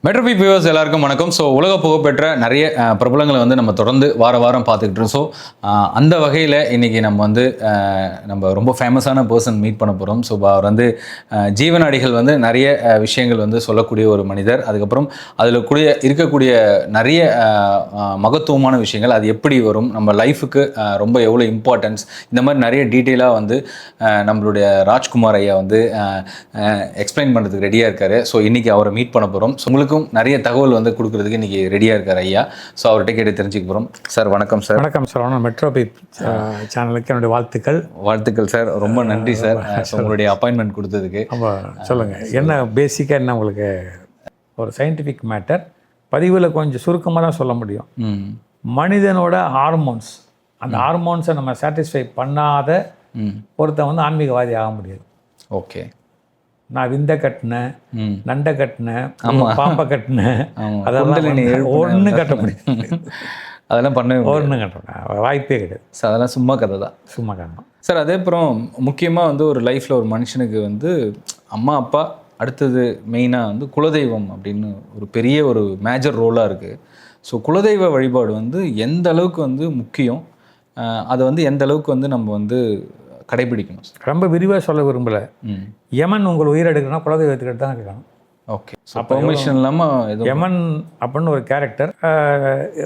மெட்ரோபி viewers எல்லாருக்கும் வணக்கம். So உலக புகழ்பெற்ற நிறைய பிரபலங்களை வந்து நம்ம தொடர்ந்து வாரம் பார்த்துக்கிட்டு இருக்கோம். ஸோ அந்த வகையில் இன்றைக்கி நம்ம வந்து நம்ம ரொம்ப ஃபேமஸான பர்சன் மீட் பண்ண போகிறோம். ஸோ அவர் வந்து ஜீவனாடிகள் வந்து நிறைய விஷயங்கள் வந்து சொல்லக்கூடிய ஒரு மனிதர். அதுக்கப்புறம் அதில் இருக்கக்கூடிய நிறைய மகத்துவமான விஷயங்கள் அது எப்படி வரும், நம்ம லைஃபுக்கு ரொம்ப எவ்வளோ இம்பார்ட்டன்ஸ், இந்த மாதிரி நிறைய டீட்டெயிலாக வந்து நம்மளுடைய ராஜ்குமார் ஐயா வந்து எக்ஸ்பிளைன் பண்ணுறதுக்கு ரெடியாக இருக்கார். ஸோ இன்றைக்கி அவரை மீட் பண்ண போகிறோம். ஸோ உங்களுக்கும் நிறைய தகவல் வந்து கொடுக்குறதுக்கு இன்றைக்கி ரெடியாக இருக்கார் ஐயா. ஸோ அவர்கிட்ட கேட்டு தெரிஞ்சுக்க போகிறோம். சார் வணக்கம் சார். வணக்கம் சார். மெட்ரோபி சேனலுக்கு என்னுடைய வாழ்த்துக்கள் சார். ரொம்ப நன்றி சார் உங்களுடைய அப்பாயின்மெண்ட் கொடுத்ததுக்கு. சொல்லுங்கள், என்ன பேசிக்காக என்ன உங்களுக்கு ஒரு சயின்டிஃபிக் மேட்டர் பதிவில் கொஞ்சம் சுருக்கமாக தான் சொல்ல முடியும். மனிதனோட ஹார்மோன்ஸ், அந்த ஹார்மோன்ஸை நம்ம சாட்டிஸ்ஃபை பண்ணாத ஒருத்தன் வந்து ஆன்மீகவாதி ஆக முடியாது. ஓகே. நான் விந்த கட்டினேன், நண்டை கட்டினேன், பாம்பை கட்டினேன், அதெல்லாம் ஒன்றும் கட்ட முடியாது. அதெல்லாம் பண்ண ஒன்றும் கட்ட வாய்ப்பே கிடையாது. சார் அதெல்லாம் சும்மா கதை தான். சும்மா கதை சார். அதே அப்புறம் முக்கியமாக வந்து ஒரு லைஃப்பில் ஒரு மனுஷனுக்கு வந்து அம்மா அப்பா, அடுத்தது மெயினாக வந்து குலதெய்வம் அப்படின்னு ஒரு பெரிய ஒரு மேஜர் ரோலாக இருக்குது. ஸோ குலதெய்வ வழிபாடு வந்து எந்த அளவுக்கு வந்து முக்கியம், அதை வந்து எந்த அளவுக்கு வந்து நம்ம வந்து கடைபிடிக்கணும்? ரொம்ப விரிவாக சொல்ல விரும்பலை. யமன் உங்கள் உயிர் எடுக்கணும்னா குலதெய்வத்துக்கிட்ட தான் இருக்கணும். ஓகே. அப்போ பெர்மிஷன் இல்லாமல் யமன் அப்படின்னு ஒரு கேரக்டர்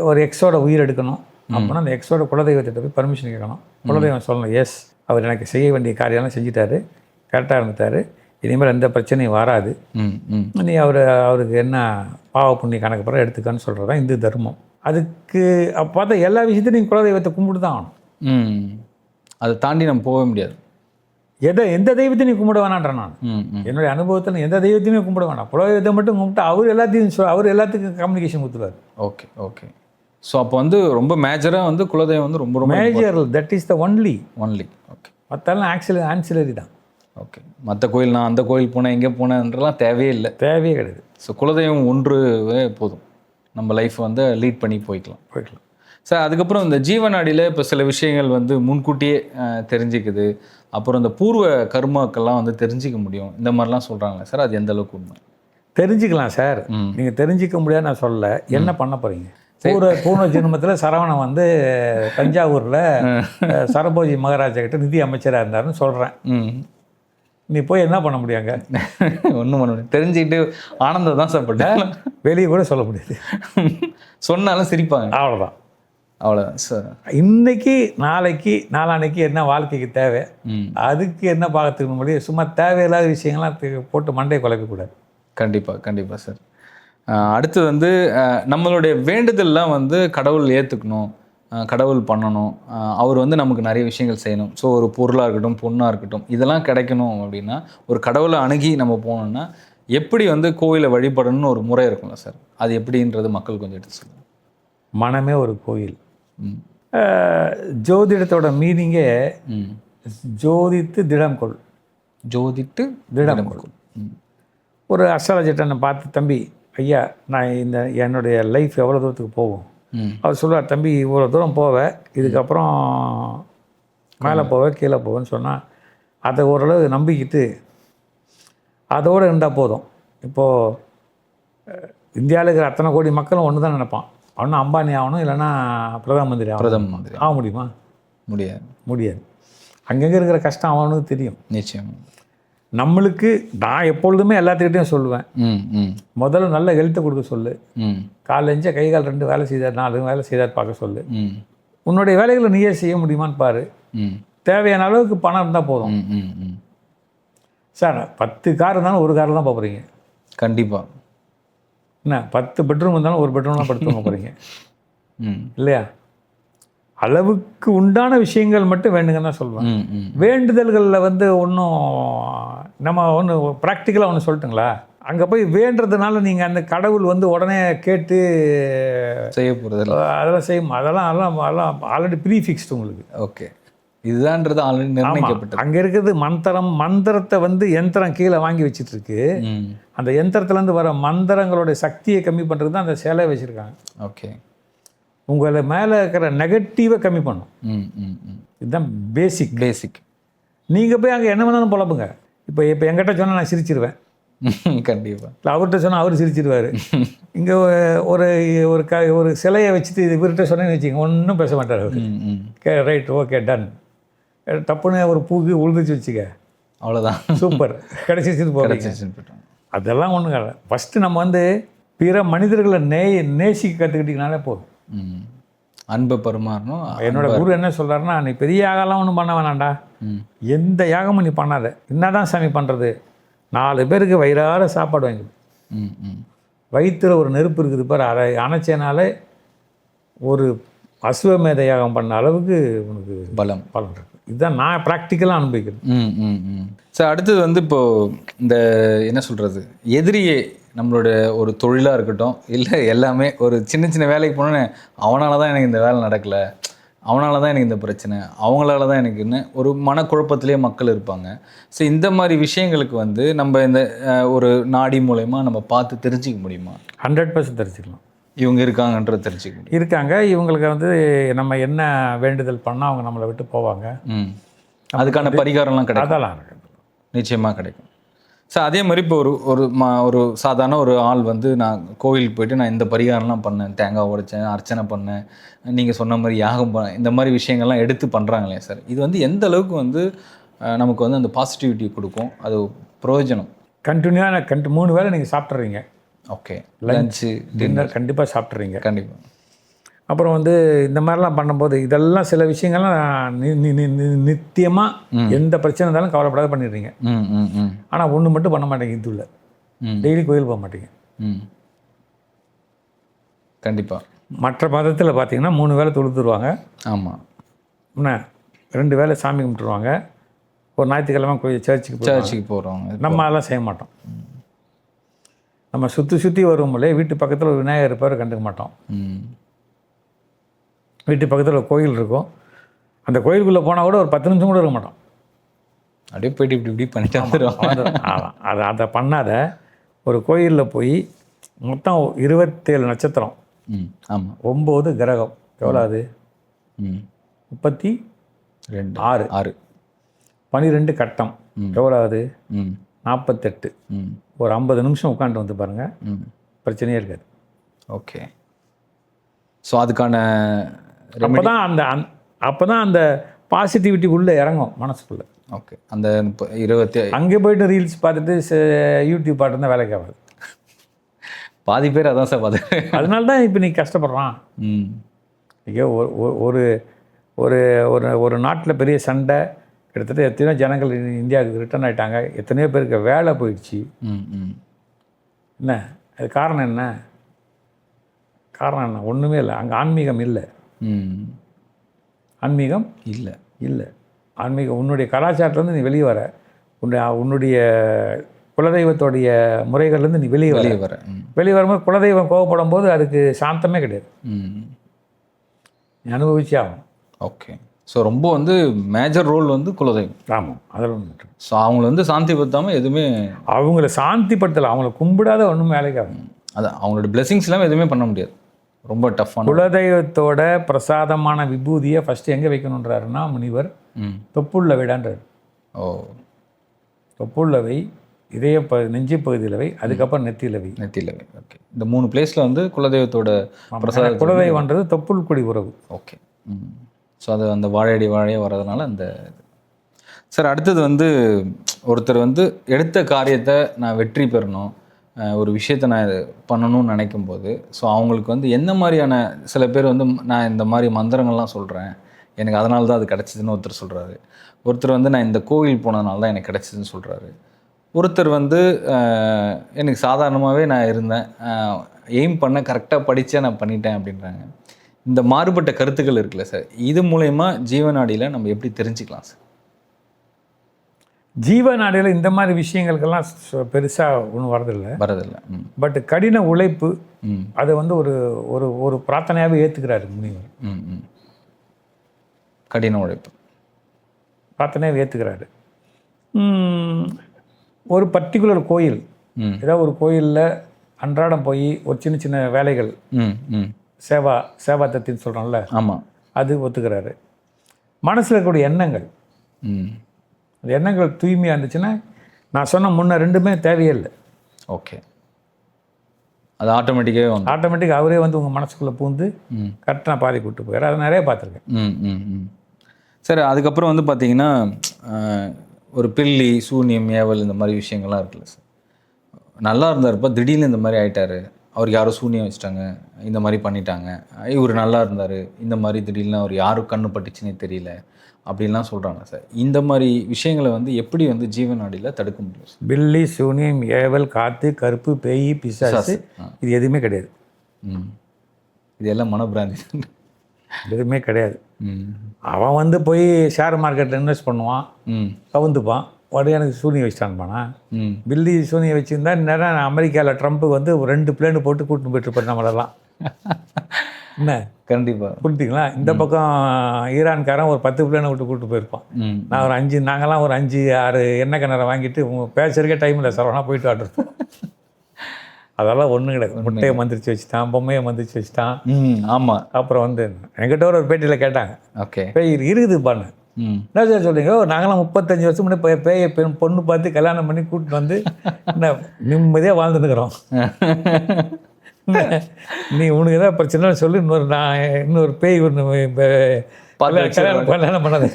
ஒரு எக்ஸோட உயிர் எடுக்கணும் அப்படின்னா அந்த எக்ஸோட குலதெய்வத்திட்ட போய் பர்மிஷன் கேட்கணும். குலதெய்வம் சொல்லணும், எஸ் அவர் எனக்கு செய்ய வேண்டிய காரியம்லாம் செஞ்சிட்டாரு, கரெக்டாக இருந்துட்டார், இனிமேல் எந்த பிரச்சனையும் வராது, நீ அவருக்கு என்ன பாவ புண்ணிய கணக்கு பிறகு எடுத்துக்கான்னு சொல்கிறது தான் இந்து தர்மம். அதுக்கு பார்த்தா எல்லா விஷயத்தையும் நீங்கள் குலதெய்வத்தை கும்பிட்டு தான் ஆகணும். அதை தாண்டி நம்ம போக முடியாது. எந்த தெய்வத்தையும் நீ கும்பிட வேணான்ற நான் என்னுடைய அனுபவத்தில் எந்த தெய்வத்தையுமே கும்பிட வேணாம். குலதெய்வத்தை மட்டும் கும்பிட்டு அவர் எல்லாத்துக்கும் கம்யூனிகேஷன் கொடுத்துருவார். Okay okay. ஸோ அப்போ வந்து ரொம்ப மேஜராக வந்து குலதெய்வம் வந்து ரொம்ப ரொம்ப major, that is the only. Okay. மற்றெல்லாம் ஆன்சிலரி தான். ஓகே. மற்ற கோயில் நான் அந்த கோயில் போனேன் இங்கே போனேன்றலாம் தேவையே கிடையாது. ஸோ குலதெய்வம் ஒன்றுவே போதும், நம்ம லைஃப் வந்து லீட் பண்ணி போய்க்கலாம். சார் அதுக்கப்புறம் இந்த ஜீவனாடியில் இப்போ சில விஷயங்கள் வந்து முன்கூட்டியே தெரிஞ்சிக்குது, அப்புறம் இந்த பூர்வ கர்மாக்கெல்லாம் வந்து தெரிஞ்சிக்க முடியும், இந்த மாதிரிலாம் சொல்கிறாங்களே சார், அது எந்த அளவுக்கு உண்மை? தெரிஞ்சுக்கலாம் சார். நீங்கள் தெரிஞ்சிக்க முடியாது நான் சொல்ல. என்ன பண்ண போகிறீங்க? பூர்வ ஜென்மத்தில் சரவணன் வந்து தஞ்சாவூரில் சரபோஜி மகாராஜா கிட்ட நிதி அமைச்சராக இருந்தாருன்னு சொல்கிறேன். நீ போய் என்ன பண்ண முடியாங்க? ஒன்றும் பண்ண முடியாது. தெரிஞ்சுக்கிட்டு ஆனந்தம் தான் சார் பட்டேன், வெளியே கூட சொல்ல முடியாது. சொன்னாலும் சிரிப்பாங்க, அவ்வளோதான் சார். இன்னைக்கு நாளைக்கு நாளான்னைக்கு என்ன வாழ்க்கைக்கு தேவை, அதுக்கு என்ன பார்த்துக்க முடியும். சும்மா தேவையில்லாத விஷயங்கள்லாம் போட்டு மண்டையை குழப்பக்கூடாது. கண்டிப்பாக சார். அடுத்தது வந்து நம்மளுடைய வேண்டுதல்லாம் வந்து கடவுள் ஏற்றுக்கணும், கடவுள் பண்ணணும், அவர் வந்து நமக்கு நிறைய விஷயங்கள் செய்யணும். ஸோ ஒரு பொருளாக இருக்கட்டும், பொண்ணாக இருக்கட்டும், இதெல்லாம் கிடைக்கணும் அப்படின்னா ஒரு கடவுளை அணுகி நம்ம போனோம்னா எப்படி வந்து கோயிலை வழிபடணும்னு ஒரு முறை இருக்கும்ல சார், அது எப்படின்றது மக்கள் கொஞ்சம் எடுத்து சொல்லுங்கள். மனமே ஒரு கோயில். ஜோதிடத்தோட மீனிங்கே ஜோதித்து திடம் கொள். ஒரு அஸ்ட்ராலஜிட்ட பார்த்து, தம்பி ஐயா நான் என்னுடைய லைஃப் எவ்வளோ தூரத்துக்கு போகும், அவர் சொல்லுவார், தம்பி இவ்வளோ தூரம் போவேன், இதுக்கப்புறம் மேலே போவேன் கீழே போவேன்னு சொன்னால் அதை ஓரளவு நம்பிக்கிட்டு அதோடு இருந்தால் போதும். இப்போது இந்தியாவில் இருக்கிற அத்தனை கோடி மக்களும் ஒன்று தான் நினைப்பான், அவனும் அம்பானி ஆகணும், இல்லைன்னா பிரதம மந்திரி ஆக முடியுமா? முடியாது. அங்கங்கே இருக்கிற கஷ்டம் அவனுக்கு தெரியும். நிச்சயம். நம்மளுக்கு நான் எப்பொழுதுமே எல்லாத்துக்கிட்டையும் சொல்லுவேன், முதல்ல நல்ல ஹெல்த்தை கொடுக்க சொல்லு, காலைஞ்ச கை கால் 2 வேலை செய்தார் 4 வேலை செய்தார் பார்க்க சொல்லு, உன்னுடைய வேலைகளை நீயே செய்ய முடியுமான்னு பாரு, தேவையான அளவுக்கு பணம் இருந்தால் போதும். சார் 10 கார் இருந்தாலும் ஒரு காரில் தான் போகிறீங்க. கண்டிப்பாக. என்ன 10 பெட்ரூம் இருந்தாலும் ஒரு பெட்ரூம்லாம் படுத்துக்க போகிறீங்க இல்லையா? அளவுக்கு உண்டான விஷயங்கள் மட்டும் வேண்டுங்கன்னு தான் சொல்லுவேன். வேண்டுதல்களில் வந்து ஒன்றும் நம்ம ஒன்று ப்ராக்டிக்கலாக ஒன்று சொல்லட்டுங்களா, அங்கே போய் வேண்டுறதுனால நீங்கள் அந்த கடவுள் வந்து உடனே கேட்டு செய்ய போகிறது அதெல்லாம் ஆல்ரெடி ப்ரீஃபிக்ஸ்டு உங்களுக்கு. ஓகே. இதுதான்றது ஆல்ரெடி நிர்ணயிக்கப்பட்டது. அங்கே இருக்கிறது மந்திரத்தை வந்து யந்திரம் கீழே வாங்கி வச்சுட்டு இருக்கு. அந்த யந்திரத்துலேருந்து வர மந்திரங்களுடைய சக்தியை கம்மி பண்ணுறது தான் அந்த சேலை வச்சுருக்காங்க. ஓகே. உங்களை மேலே இருக்கிற நெகட்டிவை கம்மி பண்ணும். இதுதான் பேசிக். நீங்கள் போய் அங்கே என்ன வேணாலும் புலப்புங்க. இப்போ என்கிட்ட சொன்னால் நான் சிரிச்சிருவேன், கண்டிப்பாக. இல்லை அவர்கிட்ட சொன்னால் அவர் சிரிச்சிடுவார். இங்கே ஒரு ஒரு ஒரு சிலையை வச்சுட்டு இவர்கிட்ட சொன்னேன்னு வச்சுக்கோங்க, ஒன்றும் பேச மாட்டார் அவர். Right, okay, ton. டப்புன்னு ஒரு பூக்கு உழுதுச்சு வச்சுக்க, அவ்வளோதான், சூப்பர், கிடைச்சிட்டு போகிறீங்க. அதெல்லாம் ஒன்றும் கிடையாது. ஃபஸ்ட்டு நம்ம வந்து பிற மனிதர்களை நேசிக்க கற்றுக்கிட்டிங்கனாலே போதும். அன்பை பரிமாறணும். என்னோட குரு என்ன சொல்கிறாருன்னா, நீ பெரிய யாகம்லாம் ஒன்றும் பண்ண வேணாண்டா, எந்த யாகமும் நீ பண்ணாத. என்னதான் சாமி பண்ணுறது, 4 பேருக்கு வயிறார சாப்பாடு வாங்கி, வயிற்றுல ஒரு நெருப்பு இருக்குது பாரு, அதை அணைச்சனாலே ஒரு அஸ்வமேத யாகம் பண்ண அளவுக்கு உனக்கு பலம் இருக்குது. இதுதான் நான் ப்ராக்டிக்கலாக அனுபவிக்கிறேன். சார், அடுத்தது வந்து இப்போது இந்த என்ன சொல்கிறது, எதிரியே நம்மளோட ஒரு தொழிலாக இருக்கட்டும், இல்லை எல்லாமே ஒரு சின்ன சின்ன வேலைக்கு போனோன்னே அவனால தான் எனக்கு இந்த வேலை நடக்கலை, அவனால தான் எனக்கு இந்த பிரச்சனை, அவங்களால தான் எனக்கு என்ன ஒரு மனக்குழப்பத்திலே மக்கள் இருப்பாங்க. ஸோ இந்த மாதிரி விஷயங்களுக்கு வந்து நம்ம இந்த ஒரு நாடி மூலயமா நம்ம பார்த்து தெரிஞ்சிக்க முடியுமா? 100% தெரிஞ்சுக்கலாம். இவங்க இருக்காங்கன்றது தெரிஞ்சுக்க முடியும். இருக்காங்க, இவங்களுக்கு வந்து நம்ம என்ன வேண்டுதல் பண்ணால் அவங்க நம்மளை விட்டு போவாங்க, அதுக்கான பரிகாரம்லாம் கிடைக்கும். அதெல்லாம் நிச்சயமாக கிடைக்கும். சார், அதே மாதிரி இப்போ ஒரு சாதாரண ஒரு ஆள் வந்து நான் கோவிலுக்கு போயிட்டு நான் இந்த பரிகாரம்லாம் பண்ணேன், தேங்காய் உடைச்சேன், அர்ச்சனை பண்ணேன், நீங்கள் சொன்ன மாதிரி யாகம் பண்ண, இந்த மாதிரி விஷயங்கள்லாம் எடுத்து பண்ணுறாங்களே சார், இது வந்து எந்த அளவுக்கு வந்து நமக்கு வந்து அந்த பாசிட்டிவிட்டி கொடுக்கும், அது பிரயோஜனம்? கண்டினியூவாக 3 வேளை நீங்கள் சாப்பிட்றீங்க. ஓகே, லஞ்சு டின்னர் கண்டிப்பாக சாப்பிட்றீங்க. கண்டிப்பாக. அப்புறம் வந்து இந்த மாதிரிலாம் பண்ணும்போது இதெல்லாம் சில விஷயங்கள்லாம் நித்தியமாக எந்த பிரச்சனை இருந்தாலும் கவலைப்படாத பண்ணிடுறீங்க. ஆனால் ஒன்று மட்டும் பண்ண மாட்டேங்க, இதுல டெய்லி கோயில் போக மாட்டீங்க. கண்டிப்பாக. மற்ற மதத்தில் பார்த்தீங்கன்னா 3 வேளை தொழுதுருவாங்க. ஆமாம். என்ன 2 வேளை சாமி கும்பிட்டுருவாங்க. ஒரு ஞாயிற்றுக்கிழமை கோயில் சர்ச்சுக்கு போகிறோம். நம்ம அதெல்லாம் செய்ய மாட்டோம். நம்ம சுற்றி வருவோம்லே, வீட்டு பக்கத்தில் ஒரு விநாயகர் இருப்பார், கண்டுக்க மாட்டோம். வீட்டு பக்கத்தில் ஒரு கோயில் இருக்கும், அந்த கோயிலுக்குள்ளே போனால் கூட ஒரு 10 நிமிஷம் கூட இருக்க மாட்டோம். அப்படியே போயிட்டு இப்படி பண்ணிட்டு வந்துடும். அதை பண்ணாத. ஒரு கோயிலில் போய் மொத்தம் 27 நட்சத்திரம், ஆமாம், 9 கிரகம், எவ்வளோ அது, 36, 12 கட்டம், எவ்வளோ அது, 48. ஒரு 50 நிமிஷம் உட்காந்து வந்து பாருங்கள், பிரச்சனையே இருக்காது. ஓகே. ஸோ அதுக்கான அப்போ தான் அந்த பாசிட்டிவிட்டி உள்ளே இறங்கும் மனசுக்குள்ளே. ஓகே. அந்த 20 அங்கே போய்ட்டு ரீல்ஸ் பார்த்துட்டு யூடியூப் பாட்டு தான் வேலைக்கு ஆகாது. பாதி பேர் அதான் சார் பார்த்து, அதனால தான் இப்போ நீ கஷ்டப்படுறான். ஐயோ, ஒரு ஒரு ஒரு ஒரு நாட்டில் பெரிய சண்டை, கிட்டத்தட்ட எத்தனையோ ஜனங்கள் இந்தியாவுக்கு ரிட்டர்ன் ஆகிட்டாங்க, எத்தனையோ பேருக்கு வேலை போயிடுச்சு. என்ன அது காரணம் என்ன? காரணம் என்ன? ஒன்றுமே இல்லை. அங்கே ஆன்மீகம் இல்லை. ஆன்மீகம் இல்லை. ஆன்மீகம் உன்னுடைய கலாச்சாரத்துலேருந்து நீ வெளியே வர, உன்னுடைய குலதெய்வத்தோடைய முறைகள்லேருந்து நீ வெளியே வரும்போது குலதெய்வம் கோவப்படும் போது அதுக்கு சாந்தமே கிடையாது. நீ அனுபவிச்சே ஆகும். ஓகே. ஸோ ரொம்ப வந்து மேஜர் ரோல் வந்து குலதெய்வம். ஆமாம், அதில் ஒன்று. ஸோ அவங்கள வந்து சாந்திப்படுத்தாமல் எதுவுமே, அவங்கள சாந்திப்படுத்தலை, அவங்கள கும்பிடாத ஒன்றும் வேலைக்கு ஆகும். அதான் அவங்களோட பிளெஸிங்ஸ் இல்லாமல் எதுவுமே பண்ண முடியாது. ரொம்ப டஃப்பான. குலதெய்வத்தோட பிரசாதமான விபூதியை ஃபஸ்ட்டு எங்கே வைக்கணுன்றாருன்னா முனிவர் தொப்புள்ள வைடான்றார். தொப்புள்ள வை, இதய நெஞ்சு பகுதியில் வை, அதுக்கப்புறம் நெத்தியில் வை. ஓகே. இந்த 3 பிளேஸில் வந்து குலதெய்வத்தோட பிரசாத, குலதெய்வன்றது தொப்புள் கொடி உறவு. ஓகே. ஸோ அது அந்த வாழையடி வாழையே வர்றதுனால அந்த. சார், அடுத்தது வந்து ஒருத்தர் வந்து எடுத்த காரியத்தை நான் வெற்றி பெறணும், ஒரு விஷயத்தை நான் பண்ணணும்னு நினைக்கும் போது, ஸோ அவங்களுக்கு வந்து என்ன மாதிரியான, சில பேர் வந்து நான் இந்த மாதிரி மந்திரங்கள்லாம் சொல்கிறேன், எனக்கு அதனால தான் அது கிடச்சிதுன்னு ஒருத்தர் சொல்கிறாரு. ஒருத்தர் வந்து நான் இந்த கோவில் போனதுனால தான் எனக்கு கிடச்சிதுன்னு சொல்கிறாரு. ஒருத்தர் வந்து எனக்கு சாதாரணமாகவே நான் இருந்தேன், எய்ம் பண்ண கரெக்டாக படித்தேன், நான் பண்ணிட்டேன் அப்படின்றாங்க. இந்த மாறுபட்ட கருத்துக்கள் இருக்குல்ல சார், இது மூலயமா ஜீவநாடியில் நம்ம எப்படி தெரிஞ்சுக்கலாம் சார்? ஜீவநாடியில் இந்த மாதிரி விஷயங்களுக்கெல்லாம் பெருசாக ஒன்றும் வரதில்லை. பட் கடின உழைப்பு, அதை வந்து ஒரு ஒரு ஒரு பிரார்த்தனையாகவே ஏற்றுக்கிறாரு முனிவர். கடின உழைப்பு பிரார்த்தனையாகவே ஏற்றுக்கிறாரு. ஒரு பர்டிகுலர் கோயில், ஏதாவது ஒரு கோயிலில் அன்றாடம் போய் ஒரு சின்ன சின்ன வேலைகள், சேவா தத்தின்னு சொல்கிறோம்ல, ஆமாம், அது ஒத்துக்கிறாரு. மனசில் இருக்கக்கூடிய எண்ணங்கள், அந்த எண்ணங்கள் தூய்மையாக இருந்துச்சுன்னா, நான் சொன்ன முன்ன 2மே தேவையே இல்லை. ஓகே. அது ஆட்டோமேட்டிக்காகவே வந்து ஆட்டோமேட்டிக்காக அவரே வந்து உங்கள் மனசுக்குள்ளே பூந்து கரெக்டாக பாதி கூப்பிட்டு போயிடுறாரு. அதை நிறைய பார்த்துருக்கேன். ம் ம் ம் சரி, அதுக்கப்புறம் வந்து பார்த்தீங்கன்னா ஒரு பில்லி, சூனியம், ஏவல் இந்த மாதிரி விஷயங்கள்லாம் இருக்குல்ல சார். நல்லா இருந்தாருப்பா, திடீர்னு இந்த மாதிரி ஆயிட்டாரு, அவருக்கு யாரோ சூனியம் வச்சுட்டாங்க, இந்த மாதிரி பண்ணிட்டாங்க, இவர் நல்லா இருந்தார், இந்த மாதிரி திடீர்னு அவர் யாரும் கண்ணு பட்டுச்சுன்னே தெரியல அப்படின்லாம் சொல்கிறாங்க சார். இந்த மாதிரி விஷயங்களை வந்து எப்படி வந்து ஜீவநாடியில் தடுக்க முடியும் சார்? பில்லி, சூனியம், ஏவல், காற்று, கருப்பு, பேய், பிசாசு இது எதுவுமே கிடையாது. இது எல்லாம் மனப்பிராந்தி, எதுவுமே கிடையாது. அவன் வந்து போய் ஷேர் மார்க்கெட்டில் இன்வெஸ்ட் பண்ணுவான், கவுந்துப்பான், உடனே எனக்கு சூனியம் வச்சுட்டான்பானா. பில்லி சூனியம் வச்சுருந்தா நேரம் அமெரிக்காவில் ட்ரம்ப்பு வந்து 2 பிளேனு போட்டு கூட்டின்னு போயிட்டுருப்பார் நம்மளெல்லாம். என்ன கண்டிப்பாக புரிஞ்சுங்களா? இந்த பக்கம் ஈரான்காரன் ஒரு 10 பிளேனை விட்டு கூப்பிட்டு போயிருப்பான். நான் ஒரு 5, நாங்கள்லாம் ஒரு 5, 6 எண்ணெய் கிணறை வாங்கிட்டு பேசுறதுக்கே டைம் இல்லை சார், வேணா போயிட்டு ஆடுறோம். அதெல்லாம் ஒன்றும் கிடையாது. முட்டையை மந்திரிச்சு வச்சுட்டான், பொம்மையை மந்திரிச்சு வச்சுட்டான். ஆமாம். அப்புறம் வந்து என்கிட்ட ஒரு பேட்டியில் கேட்டாங்க, ஓகே பேய் இருக்குதுப்பான்னு. என்ன சார் சொல்கிறீங்க? நாங்களாம் 35 வருஷம் முன்னாடி பேயை பொண்ணு பார்த்து கல்யாணம் பண்ணி கூப்பிட்டு வந்து என்ன நிம்மதியாக வாழ்ந்துருக்குறோம். நீ உனக்கு ஏதாவது பிரச்சனை சொல்லி இன்னொரு பேய் ஒன்று கல்யாணம் பண்ணாது.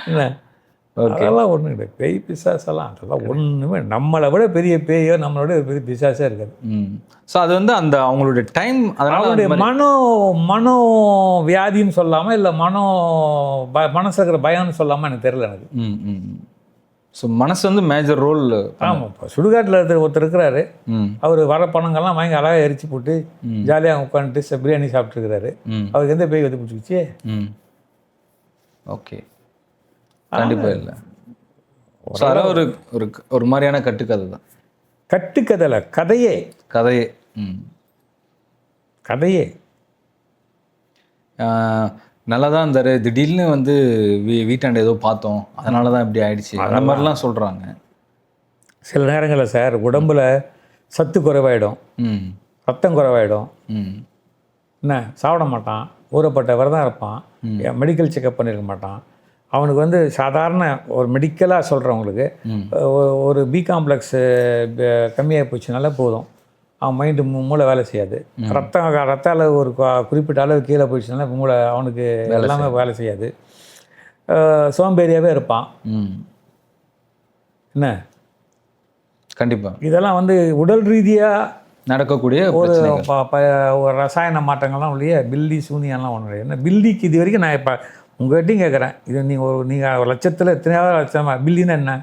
என்ன அதெல்லாம் ஒன்றும் கிடையாது. பேய் பிசாசெல்லாம் அதெல்லாம் ஒன்றுமே நம்மளை விட பெரிய பேயோ நம்மளோட பெரிய பிசாஸாக இருக்காது. ஸோ அது வந்து அந்த அவங்களுடைய டைம், அவங்களுடைய மனோ வியாதின்னு சொல்லாமல் இல்லை மனசு இருக்கிற பயம்னு சொல்லாமல் எனக்கு தெரியல எனக்கு. ஸோ மனசு வந்து மேஜர் ரோல். ஆமாம். இப்போ சுடுகாட்டில் ஒருத்தர் இருக்கிறாரு, அவர் வர பணங்கள்லாம் வாங்கி அழகாக எரிச்சு போட்டு ஜாலியாக உட்காந்துட்டு பிரியாணி சாப்பிட்ருக்கிறாரு. அவருக்கு எந்த பேய் வந்து பிடிச்சிச்சு? ஓகே, கண்டிப்பாக இல்லை. ஸோ அதெல்லாம் ஒரு மாதிரியான கட்டுக்கதை தான். கட்டுக்கதைல கதையே கதையே நல்லா தான் இருந்தார், திடீர்னு வந்து வீட்டாண்ட ஏதோ பார்த்தோம், அதனால தான் இப்படி ஆயிடுச்சு, அந்த மாதிரிலாம் சொல்கிறாங்க. சில நேரங்களில் சார் உடம்புல சத்து குறைவாயிடும், ரத்தம் குறைவாயிடும், என்ன சாப்பிட மாட்டான், ஊறப்பட்ட விரதம் இருப்பான், மெடிக்கல் செக்கப் பண்ணியிருக்க மாட்டான். அவனுக்கு வந்து சாதாரண ஒரு மெடிக்கலாக சொல்கிறவங்களுக்கு ஒரு பி காம்ப்ளெக்ஸ் கம்மியாக போச்சுனால போதும், அவன் மைண்டு மூளை வேலை செய்யாது. ரத்த அளவு ஒரு குறிப்பிட்ட அளவு கீழே போயிடுச்சுனால மூளை அவனுக்கு எல்லாமே வேலை செய்யாது, சோம்பேறியாகவே இருப்பான். என்ன கண்டிப்பாக இதெல்லாம் வந்து உடல் ரீதியாக நடக்கக்கூடிய ஒரு ரசாயன மாற்றங்கள்லாம் இல்லையே. பில்லி சூனியெல்லாம் ஒன்று என்ன பில்லிக்கு இது வரைக்கும் நான் இப்போ உங்கள்கிட்டையும் கேட்குறேன், இது நீங்கள் ஒரு லட்சத்தில் எத்தனையாவது லட்சமா பில்லின்னா என்ன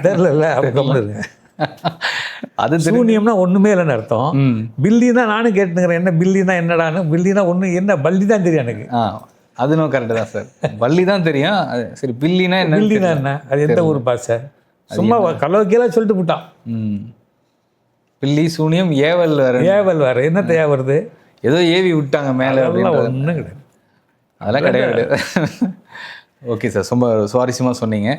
தெரில அப்படி அது சூனியம்னா ஒன்றுமே இல்லைன்னு அர்த்தம். பில்லினா நானும் கேட்டுக்கிறேன், என்ன பில்லினா என்னடான்னு. பில்லினா ஒன்று என்ன பல்லி தான் தெரியும் எனக்கு. அது நோ கரெக்டு தான் சார், பல்லி தான் தெரியும். சரி, பில்லினா என்ன? பில்லினா என்ன? அது எந்த ஊர் பாஷை? சும்மா கலோக்கியெல்லாம் சொல்லிட்டு போட்டான். பில்லி, சூனியம், ஏவல் வேறு என்ன தேவை வருது? ஏதோ ஏவி விட்டாங்க மேலே, ஒன்றும் கிடையாது. அதெல்லாம் கிடையாது. ஓகே சார், ரொம்ப சுவாரஸ்யமாக சொன்னீங்க.